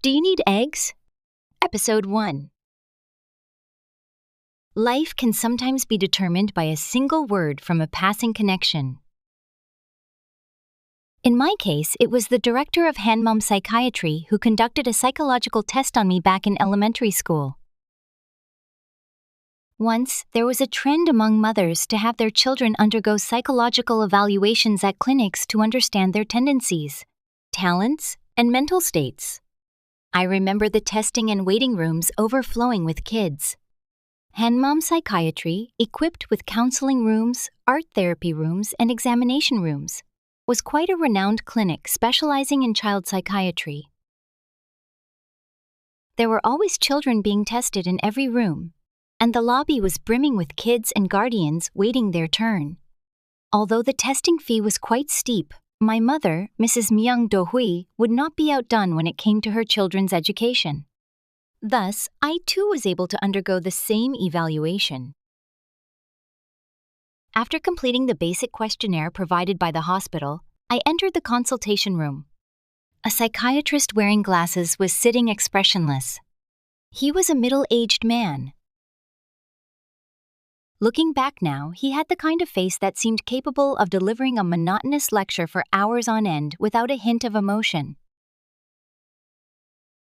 Do you need eggs? Episode 1. Life can sometimes be determined by a single word from a passing connection. In my case, it was the director of Hanmom Psychiatry who conducted a psychological test on me back in elementary school. Once, there was a trend among mothers to have their children undergo psychological evaluations at clinics to understand their tendencies, talents, and mental states. I remember the testing and waiting rooms overflowing with kids. Hanmom Psychiatry, equipped with counseling rooms, art therapy rooms, and examination rooms, was quite a renowned clinic specializing in child psychiatry. There were always children being tested in every room, and the lobby was brimming with kids and guardians waiting their turn. Although the testing fee was quite steep, my mother, Mrs. Myung Do-hui, would not be outdone when it came to her children's education. Thus, I too was able to undergo the same evaluation. After completing the basic questionnaire provided by the hospital, I entered the consultation room. A psychiatrist wearing glasses was sitting expressionless. He was a middle-aged man. Looking back now, he had the kind of face that seemed capable of delivering a monotonous lecture for hours on end without a hint of emotion.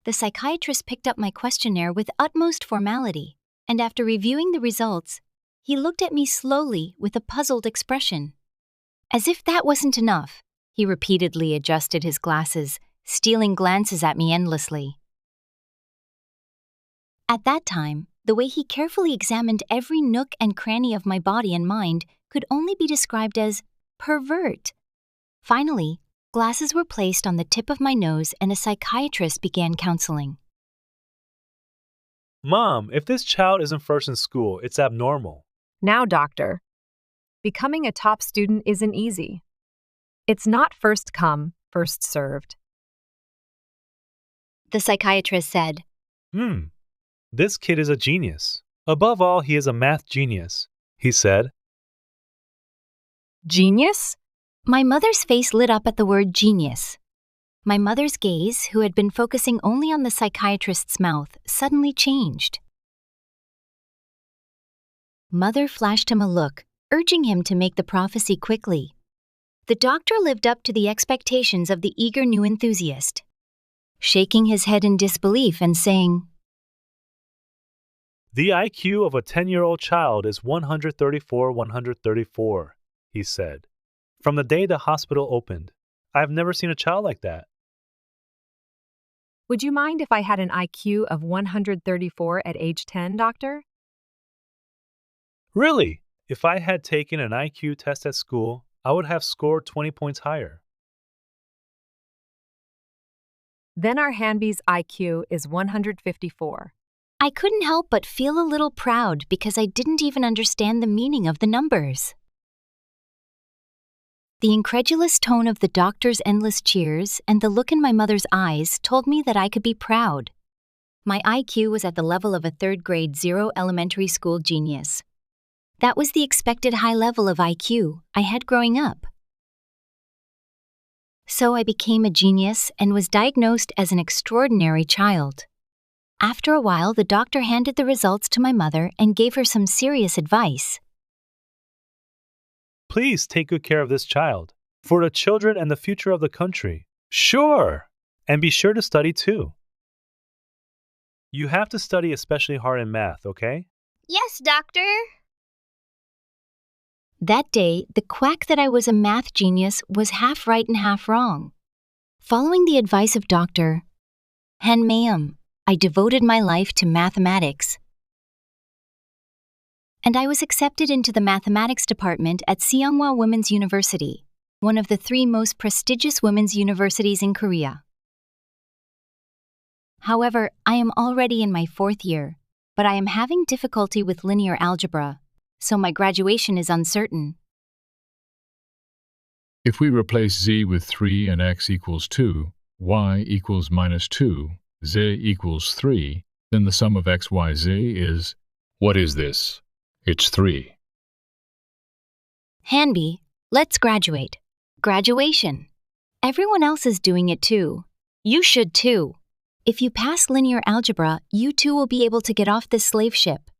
The psychiatrist picked up my questionnaire with utmost formality, and after reviewing the results, he looked at me slowly with a puzzled expression. As if that wasn't enough, he repeatedly adjusted his glasses, stealing glances at me endlessly. At that time, the way he carefully examined every nook and cranny of my body and mind could only be described as pervert. Finally, glasses were placed on the tip of my nose and a psychiatrist began counseling. Mom, if this child isn't first in school, it's abnormal. Now, doctor, becoming a top student isn't easy. It's not first come, first served. The psychiatrist said, This kid is a genius. Above all, he is a math genius, he said. Genius? My mother's face lit up at the word genius. My mother's gaze, who had been focusing only on the psychiatrist's mouth, suddenly changed. Mother flashed him a look, urging him to make the prophecy quickly. The doctor lived up to the expectations of the eager new enthusiast, shaking his head in disbelief and saying, The IQ of a 10-year-old child is 134, he said. From the day the hospital opened, I've never seen a child like that. Would you mind if I had an IQ of 134 at age 10, doctor? Really? If I had taken an IQ test at school, I would have scored 20 points higher. Then our Hanbi's IQ is 154. I couldn't help but feel a little proud because I didn't even understand the meaning of the numbers. The incredulous tone of the doctor's endless cheers and the look in my mother's eyes told me that I could be proud. My IQ was at the level of a third-grade 0 elementary school genius. That was the expected high level of IQ I had growing up. So I became a genius and was diagnosed as an extraordinary child. After a while, the doctor handed the results to my mother and gave her some serious advice. Please take good care of this child, for the children and the future of the country. Sure! And be sure to study too. You have to study especially hard in math, okay? Yes, doctor. That day, the quack that I was a math genius was half right and half wrong. Following the advice of Dr. Hanmam, I devoted my life to mathematics. And I was accepted into the mathematics department at Seonghwa Women's University, one of the 3 most prestigious women's universities in Korea. However, I am already in my 4th year, but I am having difficulty with linear algebra, so my graduation is uncertain. If we replace z with 3 and x equals 2, y equals -2, z equals 3, then the sum of x, y, z is... What is this? It's 3. Hanbi, let's graduate. Graduation. Everyone else is doing it too. You should too. If you pass linear algebra, you too will be able to get off this slave ship.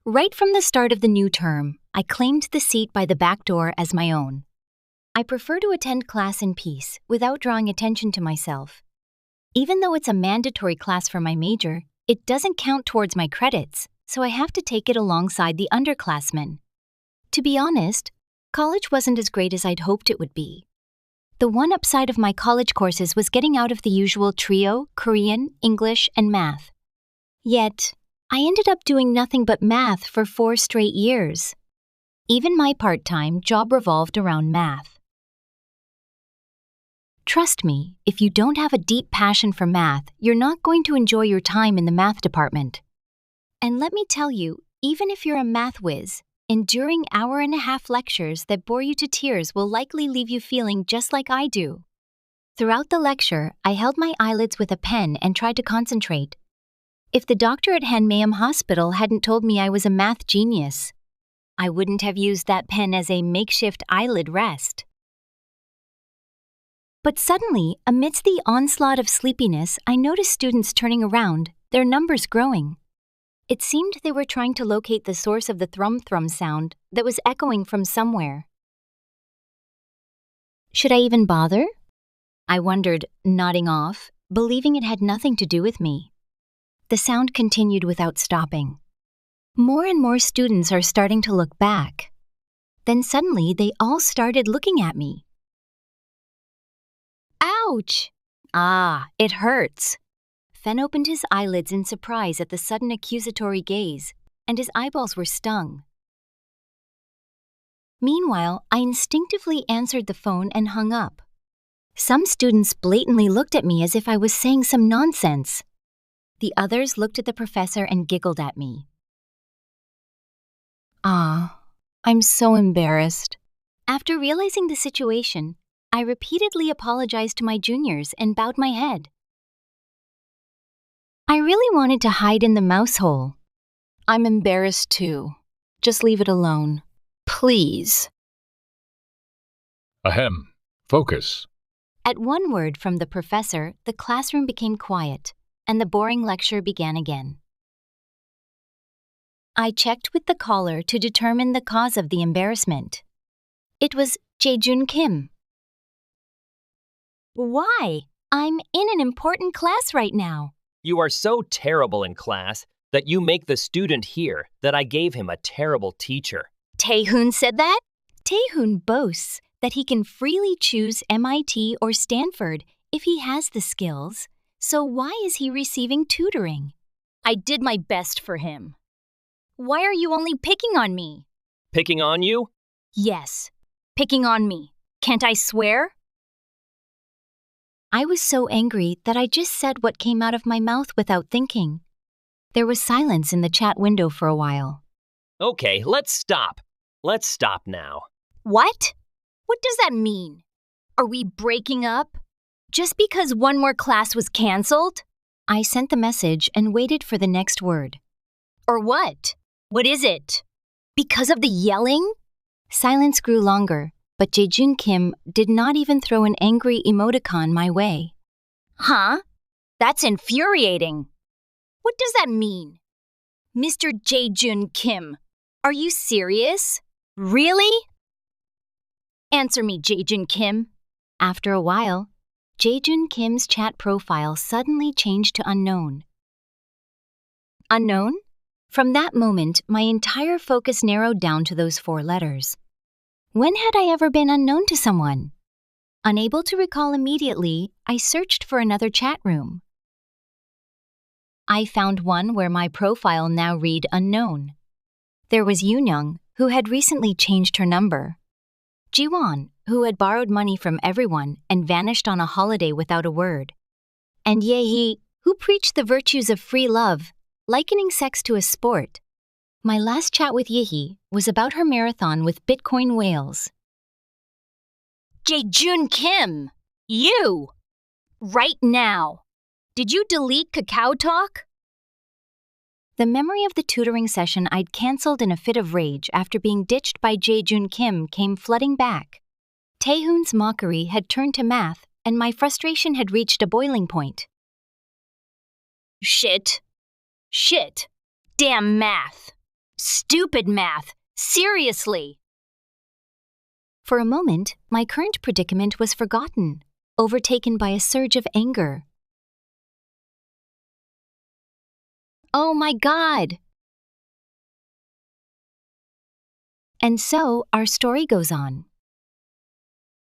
Right from the start of the new term, I claimed the seat by the back door as my own. I prefer to attend class in peace without drawing attention to myself. Even though it's a mandatory class for my major, it doesn't count towards my credits, so I have to take it alongside the underclassmen. To be honest, college wasn't as great as I'd hoped it would be. The one upside of my college courses was getting out of the usual trio, Korean, English, and math. Yet, I ended up doing nothing but math for 4 straight years. Even my part-time job revolved around math. Trust me, if you don't have a deep passion for math, you're not going to enjoy your time in the math department. And let me tell you, even if you're a math whiz, enduring hour-and-a-half lectures that bore you to tears will likely leave you feeling just like I do. Throughout the lecture, I held my eyelids with a pen and tried to concentrate. If the doctor at Hanmayam Hospital hadn't told me I was a math genius, I wouldn't have used that pen as a makeshift eyelid rest. But suddenly, amidst the onslaught of sleepiness, I noticed students turning around, their numbers growing. It seemed they were trying to locate the source of the thrum-thrum sound that was echoing from somewhere. Should I even bother? I wondered, nodding off, believing it had nothing to do with me. The sound continued without stopping. More and more students are starting to look back. Then suddenly they all started looking at me. Ouch! Ah, it hurts. Fen opened his eyelids in surprise at the sudden accusatory gaze, and his eyeballs were stung. Meanwhile, I instinctively answered the phone and hung up. Some students blatantly looked at me as if I was saying some nonsense. The others looked at the professor and giggled at me. I'm so embarrassed. After realizing the situation, I repeatedly apologized to my juniors and bowed my head. I really wanted to hide in the mouse hole. I'm embarrassed too. Just leave it alone. Please. Ahem. Focus. At one word from the professor, the classroom became quiet, and the boring lecture began again. I checked with the caller to determine the cause of the embarrassment. It was Jae-jun Kim. Why? I'm in an important class right now. You are so terrible in class that you make the student hear that I gave him a terrible teacher. Taehoon said that? Taehoon boasts that he can freely choose MIT or Stanford if he has the skills. So why is he receiving tutoring? I did my best for him. Why are you only picking on me? Picking on you? Yes, picking on me. Can't I swear? I was so angry that I just said what came out of my mouth without thinking. There was silence in the chat window for a while. Okay, let's stop. Let's stop now. What? What does that mean? Are we breaking up? Just because one more class was canceled? I sent the message and waited for the next word. Or what? What is it? Because of the yelling? Silence grew longer, but Jae-jun Kim did not even throw an angry emoticon my way. Huh? That's infuriating. What does that mean? Mr. Jae-jun Kim, are you serious? Really? Answer me, Jae-jun Kim. After a while, Jae-jun Kim's chat profile suddenly changed to unknown. Unknown? From that moment, my entire focus narrowed down to those 4 letters. When had I ever been unknown to someone? Unable to recall immediately, I searched for another chat room. I found one where my profile now read unknown. There was Yoonyoung, who had recently changed her number. Jiwon, who had borrowed money from everyone and vanished on a holiday without a word. And Yehee, who preached the virtues of free love, likening sex to a sport. My last chat with Yehee was about her marathon with Bitcoin whales. Jae-jun Kim! You! Right now! Did you delete Kakao Talk? The memory of the tutoring session I'd canceled in a fit of rage after being ditched by Jae-jun Kim came flooding back. Taehoon's mockery had turned to math and my frustration had reached a boiling point. Shit. Shit. Damn math. Stupid math. Seriously. For a moment, my current predicament was forgotten, overtaken by a surge of anger. Oh my God! And so our story goes on.